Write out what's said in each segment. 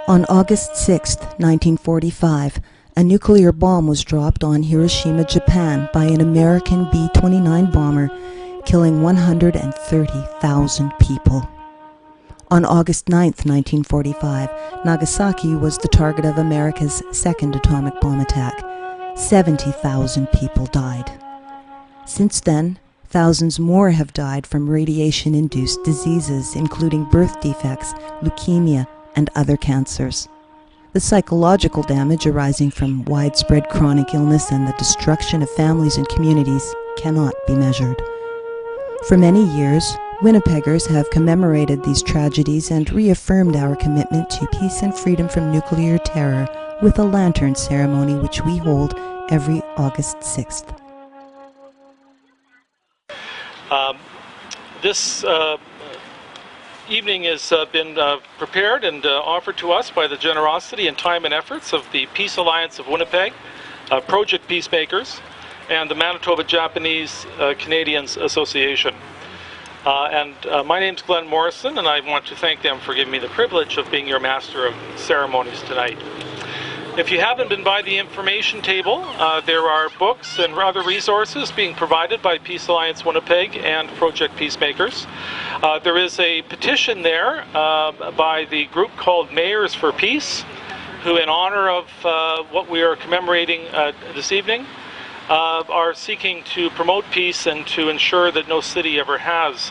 On August 6, 1945, a nuclear bomb was dropped on Hiroshima, Japan by an American B-29 bomber, killing 130,000 people. On August 9, 1945, Nagasaki was the target of America's second atomic bomb attack. 70,000 people died. Since then, thousands more have died from radiation-induced diseases, including birth defects, leukemia, and other cancers. The psychological damage arising from widespread chronic illness and the destruction of families and communities cannot be measured. For many years, Winnipeggers have commemorated these tragedies and reaffirmed our commitment to peace and freedom from nuclear terror with a lantern ceremony which we hold every August 6th. This evening has been prepared and offered to us by the generosity and time and efforts of the Peace Alliance of Winnipeg, Project Peacemakers, and the Manitoba Japanese Canadians Association. My name's Glenn Morrison, and I want to thank them for giving me the privilege of being your master of ceremonies tonight. If you haven't been by the information table, there are books and other resources being provided by Peace Alliance Winnipeg and Project Peacemakers. There is a petition there by the group called Mayors for Peace, who in honor of what we are commemorating this evening, are seeking to promote peace and to ensure that no city ever has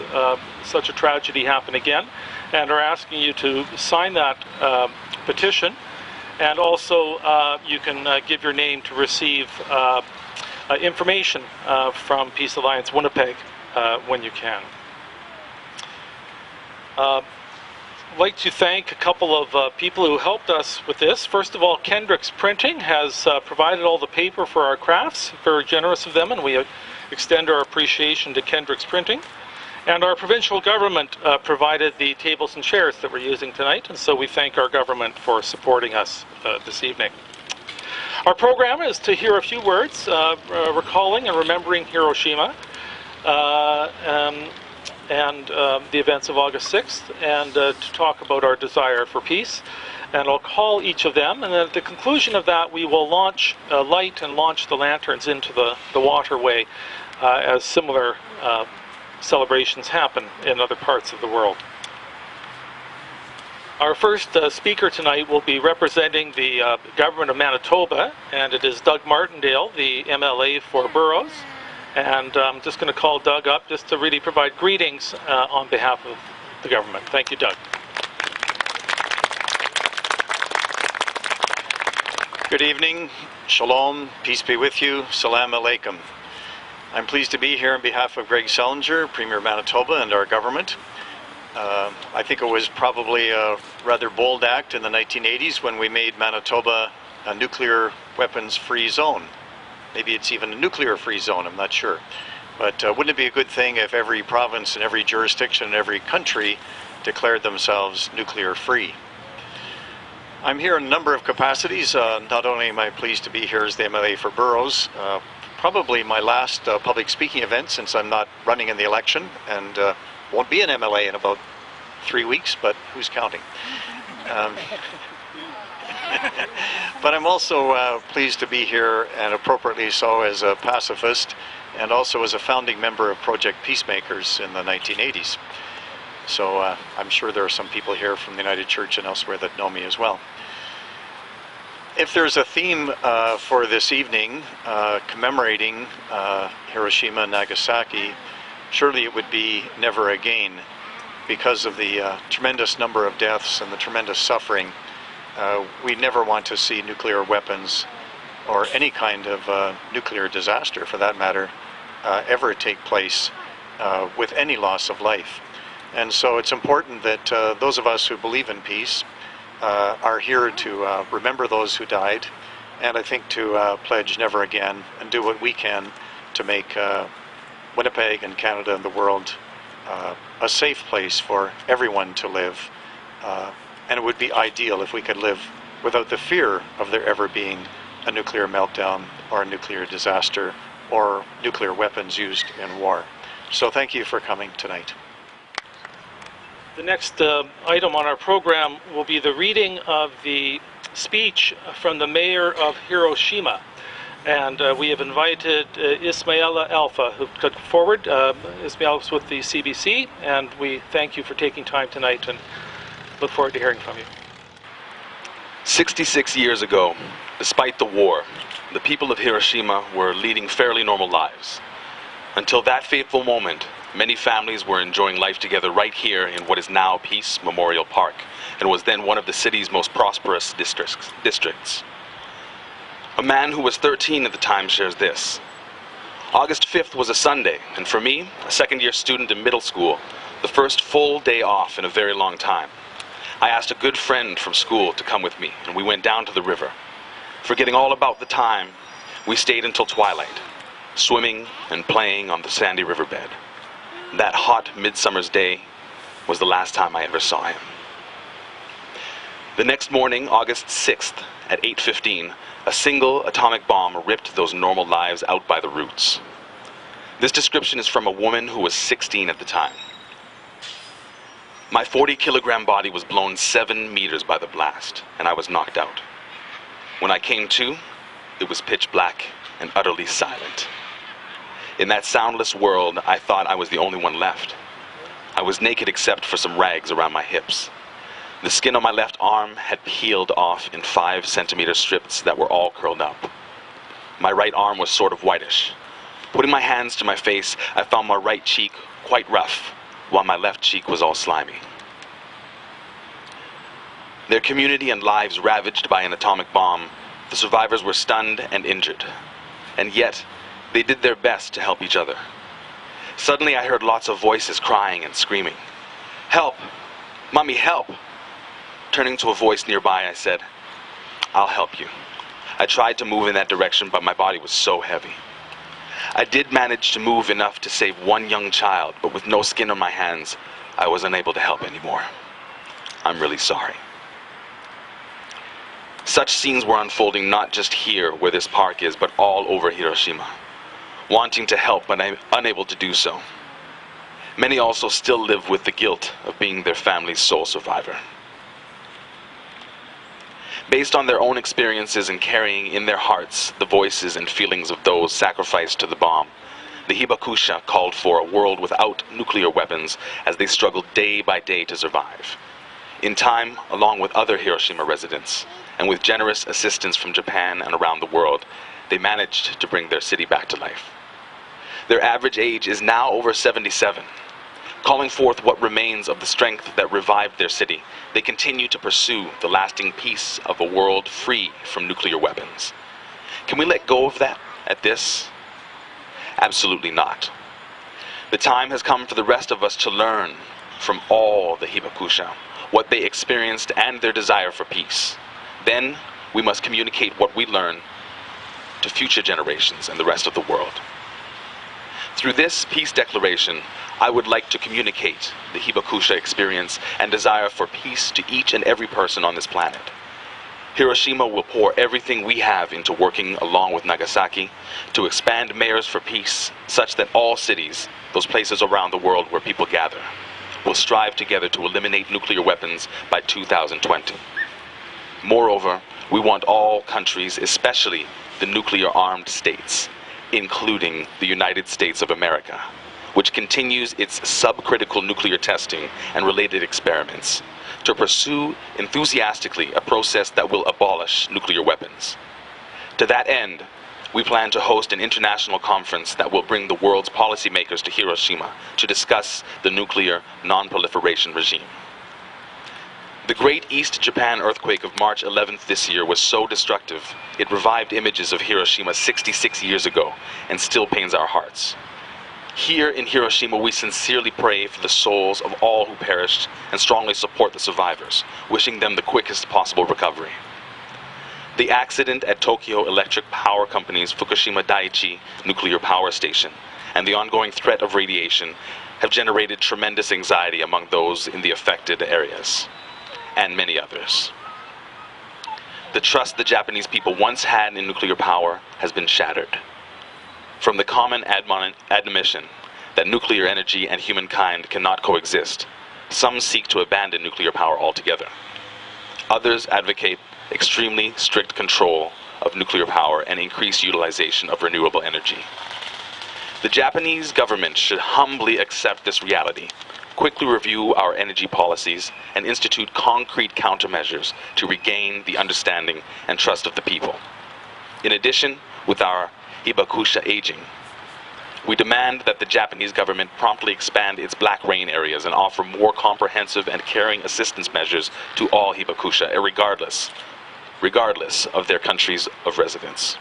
such a tragedy happen again, and are asking you to sign that petition. And also, you can give your name to receive information from Peace Alliance Winnipeg when you can. I'd like to thank a couple of people who helped us with this. First of all, Kendrick's Printing has provided all the paper for our crafts. Very generous of them, and we extend our appreciation to Kendrick's Printing. And our provincial government provided the tables and chairs that we're using tonight, and so we thank our government for supporting us this evening. Our program is to hear a few words recalling and remembering Hiroshima and the events of August 6th, and to talk about our desire for peace. And I'll call each of them, and at the conclusion of that we will light and launch the lanterns into the waterway as similar celebrations happen in other parts of the world. Our first speaker tonight will be representing the government of Manitoba, and it is Doug Martindale, the MLA for Burroughs. And I'm just going to call Doug up just to really provide greetings on behalf of the government. Thank you, Doug. Good evening, shalom, peace be with you, salam alaikum. I'm pleased to be here on behalf of Greg Selinger, Premier of Manitoba, and our government. I think it was probably a rather bold act in the 1980s when we made Manitoba a nuclear weapons-free zone. Maybe it's even a nuclear-free zone, I'm not sure. But wouldn't it be a good thing if every province and every jurisdiction and every country declared themselves nuclear-free? I'm here in a number of capacities. Not only am I pleased to be here as the MLA for Burroughs, probably my last public speaking event since I'm not running in the election and won't be an MLA in about 3 weeks, but who's counting? But I'm also pleased to be here, and appropriately so, as a pacifist and also as a founding member of Project Peacemakers in the 1980s. So I'm sure there are some people here from the United Church and elsewhere that know me as well. If there's a theme for this evening commemorating Hiroshima and Nagasaki, surely it would be never again, because of the tremendous number of deaths and the tremendous suffering. We never want to see nuclear weapons or any kind of nuclear disaster, for that matter, ever take place with any loss of life. And so it's important that those of us who believe in peace are here to remember those who died, and I think to pledge never again and do what we can to make Winnipeg and Canada and the world a safe place for everyone to live. And it would be ideal if we could live without the fear of there ever being a nuclear meltdown or a nuclear disaster or nuclear weapons used in war. So thank you for coming tonight. The next item on our program will be the reading of the speech from the mayor of Hiroshima. And we have invited Ismaila Alpha, who could come forward. Ismail's with the CBC, and we thank you for taking time tonight and look forward to hearing from you. 66 years ago, despite the war, the people of Hiroshima were leading fairly normal lives. Until that fateful moment, many families were enjoying life together right here in what is now Peace Memorial Park, and was then one of the city's most prosperous districts. A man who was 13 at the time shares this. August 5th was a Sunday, and for me, a second-year student in middle school, the first full day off in a very long time. I asked a good friend from school to come with me, and we went down to the river. Forgetting all about the time, we stayed until twilight, swimming and playing on the sandy riverbed. That hot midsummer's day was the last time I ever saw him. The next morning, August 6th, at 8:15, a single atomic bomb ripped those normal lives out by the roots. This description is from a woman who was 16 at the time. My 40-kilogram body was blown 7 meters by the blast, and I was knocked out. When I came to, it was pitch black and utterly silent. In that soundless world, I thought I was the only one left. I was naked except for some rags around my hips. The skin on my left arm had peeled off in 5-centimeter strips that were all curled up. My right arm was sort of whitish. Putting my hands to my face, I found my right cheek quite rough, while my left cheek was all slimy. Their community and lives ravaged by an atomic bomb, the survivors were stunned and injured. And yet, they did their best to help each other. Suddenly I heard lots of voices crying and screaming. "Help! Mommy, help!" Turning to a voice nearby, I said, "I'll help you." I tried to move in that direction, but my body was so heavy. I did manage to move enough to save one young child, but with no skin on my hands, I was unable to help anymore. I'm really sorry. Such scenes were unfolding not just here where this park is, but all over Hiroshima. Wanting to help, but unable to do so. Many also still live with the guilt of being their family's sole survivor. Based on their own experiences and carrying in their hearts the voices and feelings of those sacrificed to the bomb, the Hibakusha called for a world without nuclear weapons as they struggled day by day to survive. In time, along with other Hiroshima residents, and with generous assistance from Japan and around the world, they managed to bring their city back to life. Their average age is now over 77. Calling forth what remains of the strength that revived their city, they continue to pursue the lasting peace of a world free from nuclear weapons. Can we let go of that at this? Absolutely not. The time has come for the rest of us to learn from all the Hibakusha, what they experienced and their desire for peace. Then we must communicate what we learn to future generations and the rest of the world. Through this peace declaration, I would like to communicate the Hibakusha experience and desire for peace to each and every person on this planet. Hiroshima will pour everything we have into working along with Nagasaki to expand mayors for peace, such that all cities, those places around the world where people gather, will strive together to eliminate nuclear weapons by 2020. Moreover, we want all countries, especially the nuclear-armed states, including the United States of America, which continues its subcritical nuclear testing and related experiments, to pursue enthusiastically a process that will abolish nuclear weapons. To that end, we plan to host an international conference that will bring the world's policymakers to Hiroshima to discuss the nuclear non-proliferation regime. The Great East Japan earthquake of March 11th this year was so destructive, it revived images of Hiroshima 66 years ago and still pains our hearts. Here in Hiroshima, we sincerely pray for the souls of all who perished and strongly support the survivors, wishing them the quickest possible recovery. The accident at Tokyo Electric Power Company's Fukushima Daiichi nuclear power station and the ongoing threat of radiation have generated tremendous anxiety among those in the affected areas, and many others. The trust the Japanese people once had in nuclear power has been shattered. From the common admonition that nuclear energy and humankind cannot coexist, some seek to abandon nuclear power altogether. Others advocate extremely strict control of nuclear power and increased utilization of renewable energy. The Japanese government should humbly accept this reality, quickly review our energy policies, and institute concrete countermeasures to regain the understanding and trust of the people. In addition, with our hibakusha aging, we demand that the Japanese government promptly expand its black rain areas and offer more comprehensive and caring assistance measures to all hibakusha, regardless of their countries of residence.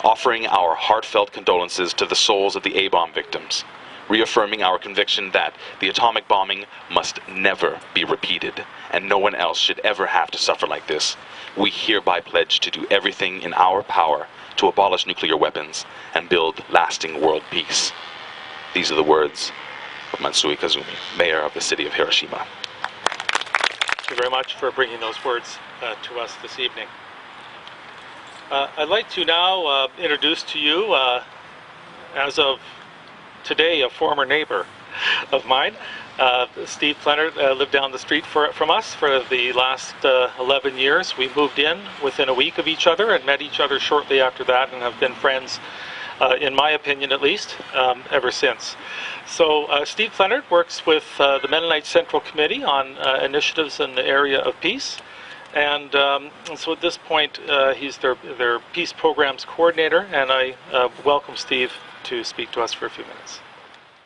Offering our heartfelt condolences to the souls of the A-bomb victims, reaffirming our conviction that the atomic bombing must never be repeated and no one else should ever have to suffer like this, we hereby pledge to do everything in our power to abolish nuclear weapons and build lasting world peace. These are the words of Matsui Kazumi, mayor of the city of Hiroshima. Thank you very much for bringing those words to us this evening. I'd like to now introduce to you, as of today, a former neighbor of mine. Steve Plenner lived down the street from us for the last 11 years. We moved in within a week of each other and met each other shortly after that and have been friends, in my opinion at least, ever since. So Steve Plenner works with the Mennonite Central Committee on initiatives in the area of peace. And so at this point, he's their peace programs coordinator, and I welcome Steve to speak to us for a few minutes.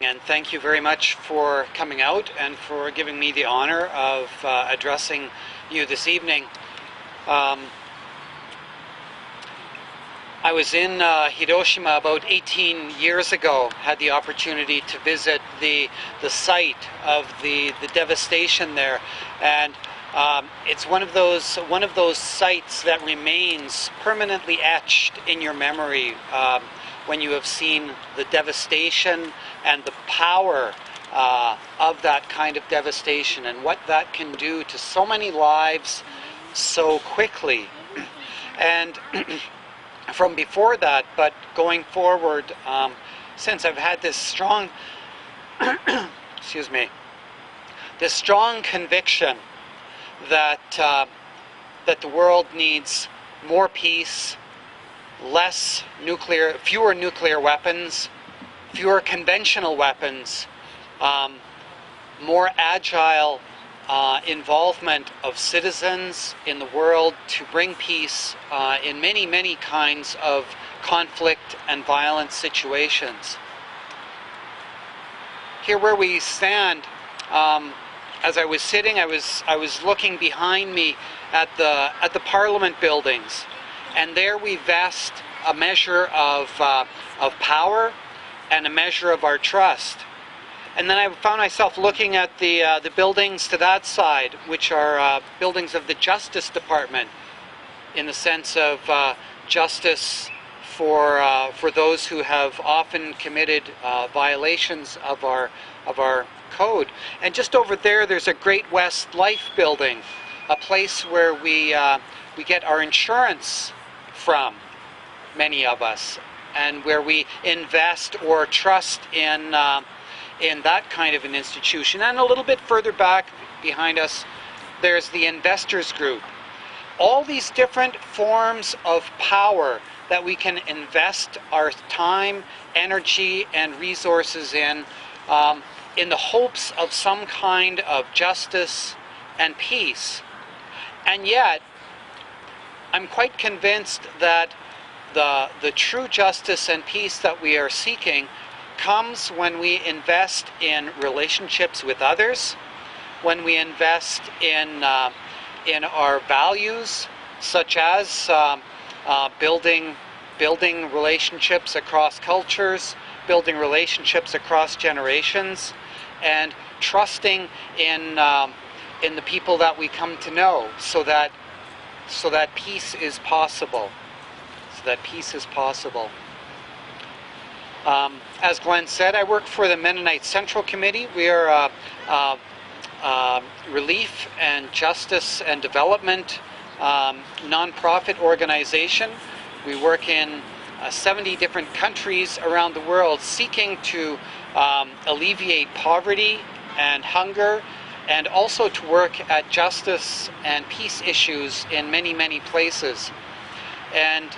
And thank you very much for coming out and for giving me the honor of addressing you this evening. I was in Hiroshima about 18 years ago, had the opportunity to visit the site of the devastation there, and it's one of those sites that remains permanently etched in your memory when you have seen the devastation and the power of that kind of devastation and what that can do to so many lives so quickly. And from before that, but going forward, since I've had this strong, excuse me, this strong conviction that the world needs more peace, fewer nuclear weapons, fewer conventional weapons, more agile involvement of citizens in the world to bring peace in many, many kinds of conflict and violent situations. Here where we stand, as I was sitting, I was looking behind me at the Parliament buildings, and there we vest a measure of power and a measure of our trust. And then I found myself looking at the buildings to that side, which are buildings of the Justice Department, in the sense of justice for those who have often committed violations of our code. And just over there, there's a Great West Life building, a place where we get our insurance from, many of us, and where we invest or trust in that kind of an institution. And a little bit further back behind us, there's the Investors Group. All these different forms of power that we can invest our time, energy, and resources in the hopes of some kind of justice and peace. And yet, I'm quite convinced that the true justice and peace that we are seeking comes when we invest in relationships with others, when we invest in our values, such as building relationships across cultures, building relationships across generations, and trusting in the people that we come to know, so that peace is possible. As Glenn said, I work for the Mennonite Central Committee. We are a relief and justice and development nonprofit organization. We work in 70 different countries around the world, seeking to alleviate poverty and hunger, and also to work at justice and peace issues in many, many places. And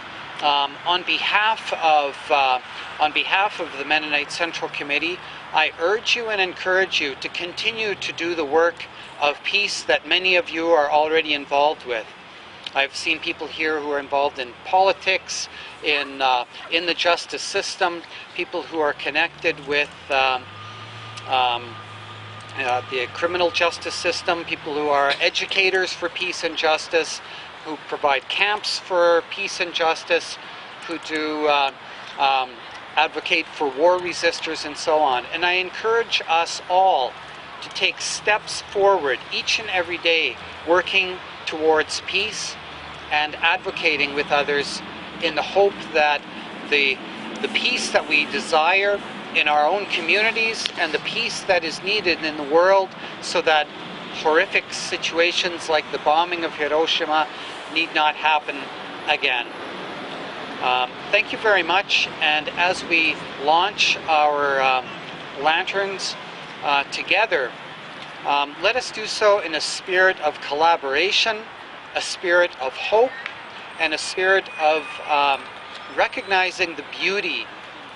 on behalf of the Mennonite Central Committee, I urge you and encourage you to continue to do the work of peace that many of you are already involved with. I've seen people here who are involved in politics, in the justice system, people who are connected with the criminal justice system, people who are educators for peace and justice, who provide camps for peace and justice, who do advocate for war resistors and so on. And I encourage us all to take steps forward each and every day, working towards peace and advocating with others in the hope that the peace that we desire in our own communities and the peace that is needed in the world, so that horrific situations like the bombing of Hiroshima need not happen again. Thank you very much, and as we launch our lanterns together, let us do so in a spirit of collaboration, a spirit of hope, and a spirit of recognizing the beauty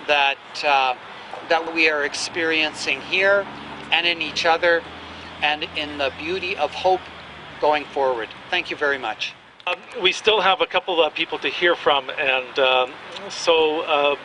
that we are experiencing here and in each other, and in the beauty of hope going forward. Thank you very much. We still have a couple of people to hear from, and so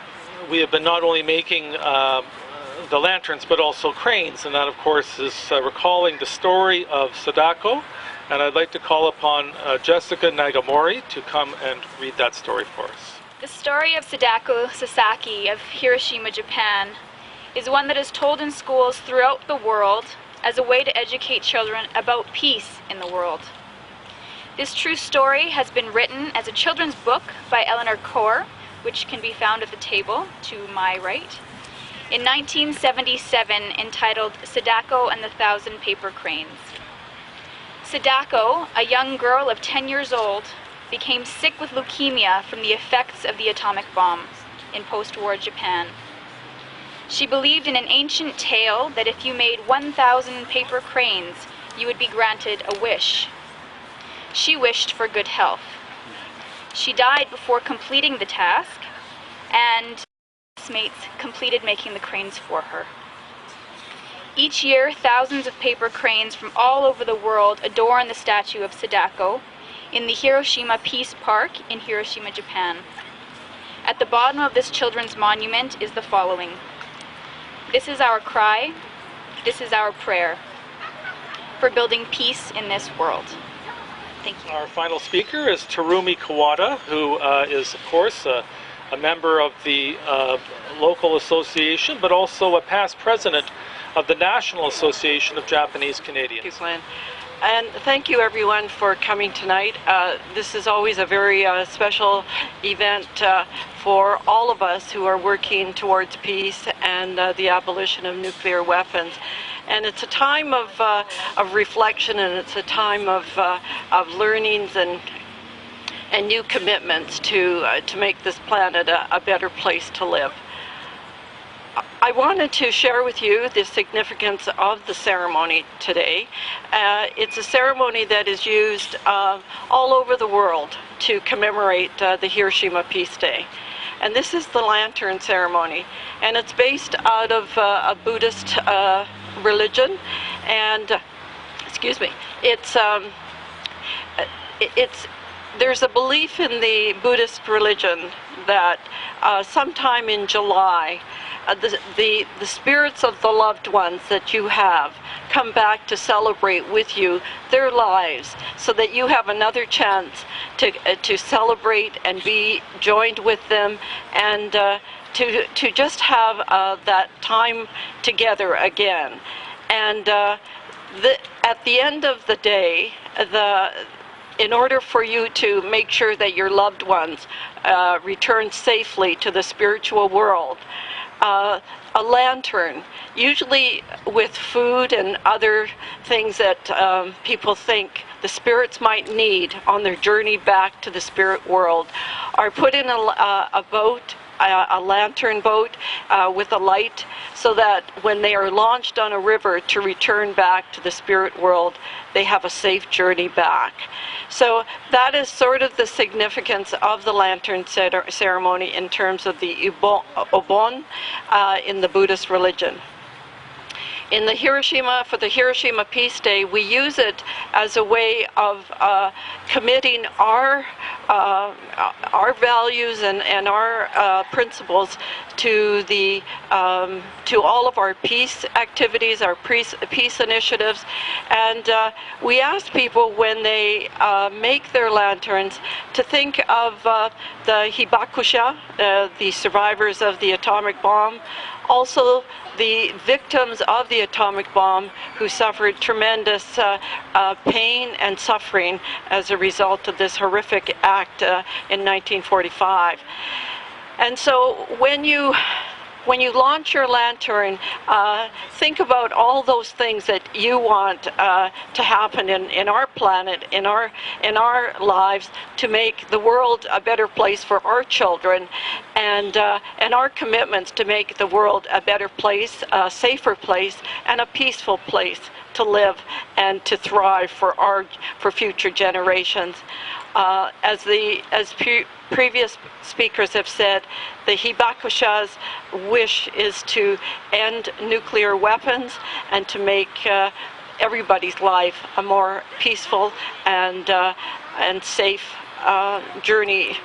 we have been not only making the lanterns but also cranes, and that of course is recalling the story of Sadako, and I'd like to call upon Jessica Nagamori to come and read that story for us. The story of Sadako Sasaki of Hiroshima, Japan is one that is told in schools throughout the world as a way to educate children about peace in the world. This true story has been written as a children's book by Eleanor Kaur, which can be found at the table to my right, in 1977, entitled Sadako and the Thousand Paper Cranes. Sadako, a young girl of 10 years old, became sick with leukemia from the effects of the atomic bomb in post-war Japan. She believed in an ancient tale that if you made 1,000 paper cranes, you would be granted a wish. She wished for good health. She died before completing the task, and classmates completed making the cranes for her. Each year, thousands of paper cranes from all over the world adorn the statue of Sadako in the Hiroshima Peace Park in Hiroshima, Japan. At the bottom of this children's monument is the following: "This is our cry, this is our prayer, for building peace in this world." Thank you. Our final speaker is Terumi Kawada, who is, of course, a member of the local association, but also a past president of the National Association of Japanese Canadians. Thank you, Glenn. And thank you, everyone, for coming tonight. This is always a very special event for all of us who are working towards peace and the abolition of nuclear weapons. And it's a time of reflection, and it's a time of learnings and new commitments to make this planet a better place to live. I wanted to share with you the significance of the ceremony today. It's a ceremony that is used all over the world to commemorate the Hiroshima Peace Day. And this is the lantern ceremony, and it's based out of a Buddhist religion, and there's a belief in the Buddhist religion that sometime in July, the spirits of the loved ones that you have come back to celebrate with you their lives, so that you have another chance to celebrate and be joined with them, and to just have that time together again. And at the end of the day, in order for you to make sure that your loved ones return safely to the spiritual world, a lantern, usually with food and other things that people think the spirits might need on their journey back to the spirit world, are put in a boat, a lantern boat with a light, so that when they are launched on a river to return back to the spirit world, they have a safe journey back. So that is sort of the significance of the lantern ceremony in terms of the Obon in the Buddhist religion. In the for the Hiroshima Peace Day, we use it as a way of committing our values and our principles to to all of our peace activities, our peace initiatives, and we ask people when they make their lanterns to think of the hibakusha, the survivors of the atomic bomb, also the victims of the atomic bomb who suffered tremendous pain and suffering as a result of this horrific act in 1945. And so when you launch your lantern, think about all those things that you want to happen in our planet, in our lives, to make the world a better place for our children, and our commitments to make the world a better place, a safer place, and a peaceful place to live and to thrive for future generations. As previous speakers have said, the hibakusha's wish is to end nuclear weapons and to make everybody's life a more peaceful and safe journey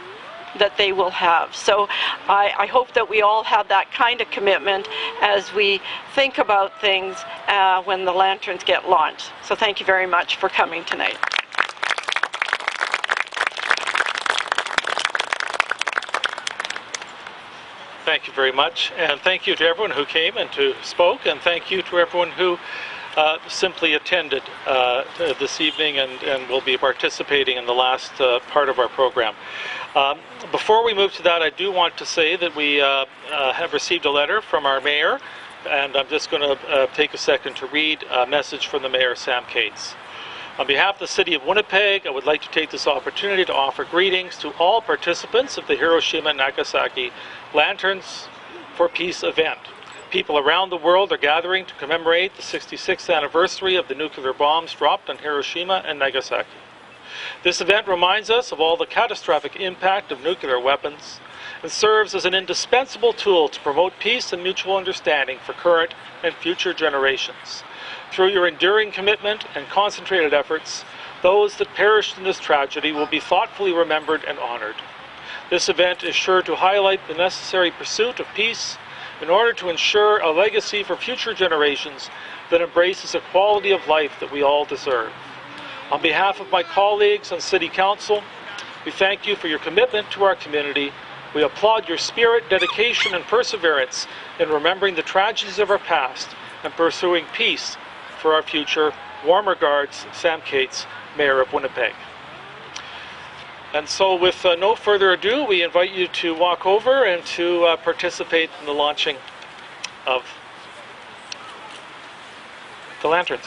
that they will have. So I hope that we all have that kind of commitment as we think about things when the lanterns get launched. So thank you very much for coming tonight. Thank you very much, and thank you to everyone who came and spoke, and thank you to everyone who simply attended this evening and will be participating in the last part of our program. Before we move to that, I do want to say that we have received a letter from our mayor, and I'm just going to take a second to read a message from the mayor, Sam Cates. On behalf of the City of Winnipeg, I would like to take this opportunity to offer greetings to all participants of the Hiroshima and Nagasaki Lanterns for Peace event. People around the world are gathering to commemorate the 66th anniversary of the nuclear bombs dropped on Hiroshima and Nagasaki. This event reminds us of all the catastrophic impact of nuclear weapons and serves as an indispensable tool to promote peace and mutual understanding for current and future generations. Through your enduring commitment and concentrated efforts, those that perished in this tragedy will be thoughtfully remembered and honored. This event is sure to highlight the necessary pursuit of peace in order to ensure a legacy for future generations that embraces a quality of life that we all deserve. On behalf of my colleagues on City Council, we thank you for your commitment to our community. We applaud your spirit, dedication, and perseverance in remembering the tragedies of our past and pursuing peace for our future. Warm regards, Sam Cates, Mayor of Winnipeg. And so with no further ado, we invite you to walk over and to participate in the launching of the lanterns.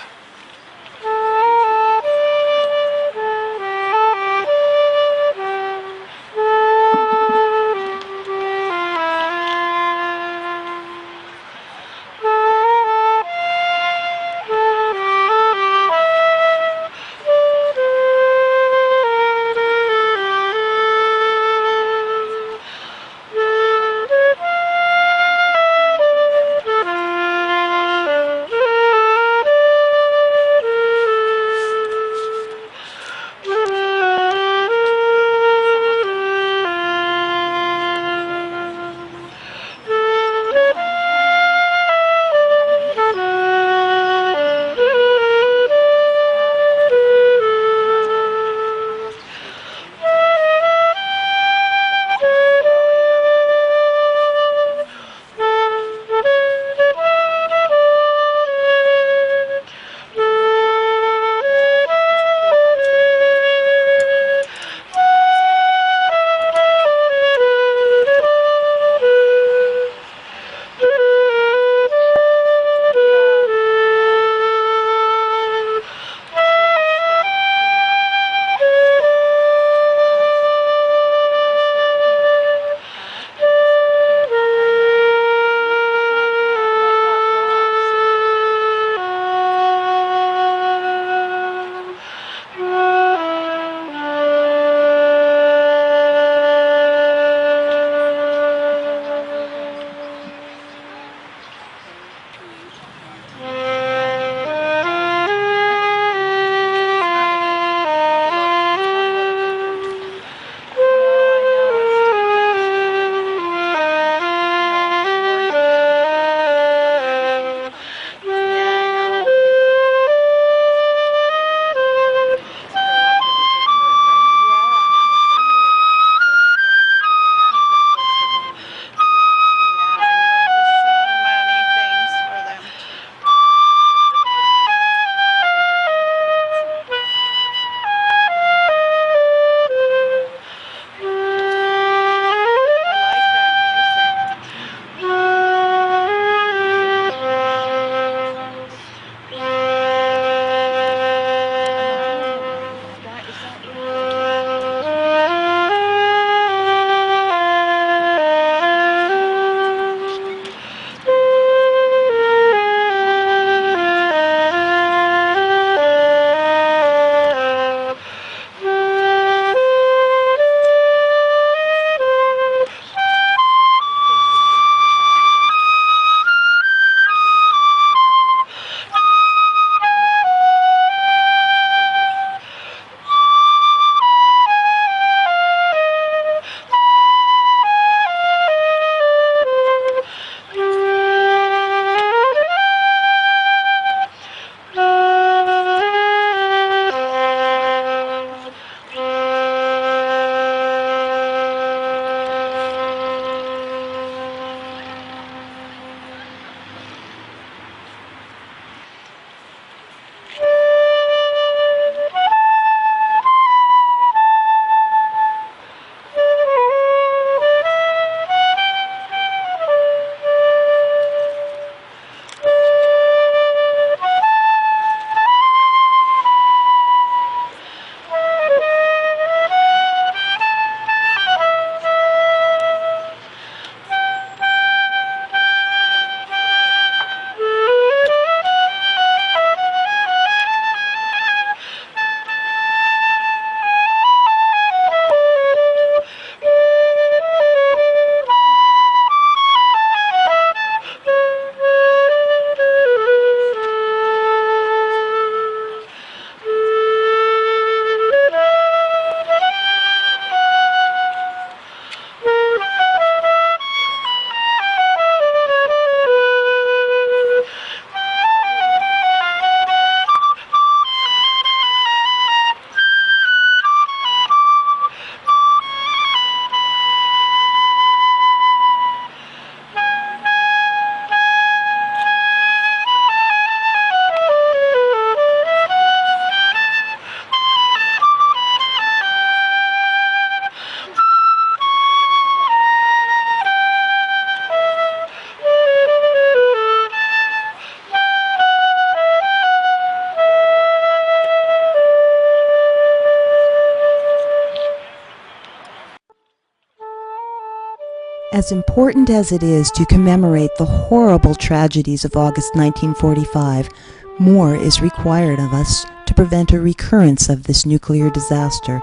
As important as it is to commemorate the horrible tragedies of August 1945, more is required of us to prevent a recurrence of this nuclear disaster.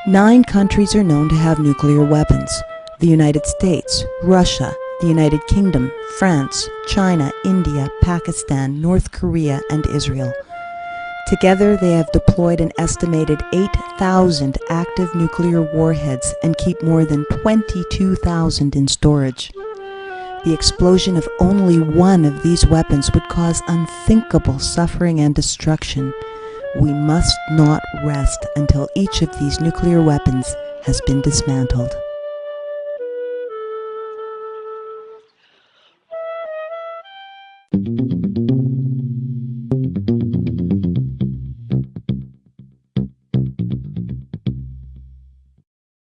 9 countries are known to have nuclear weapons: the United States, Russia, the United Kingdom, France, China, India, Pakistan, North Korea, and Israel. Together, they have deployed an estimated 8,000 active nuclear warheads and keep more than 22,000 in storage. The explosion of only one of these weapons would cause unthinkable suffering and destruction. We must not rest until each of these nuclear weapons has been dismantled.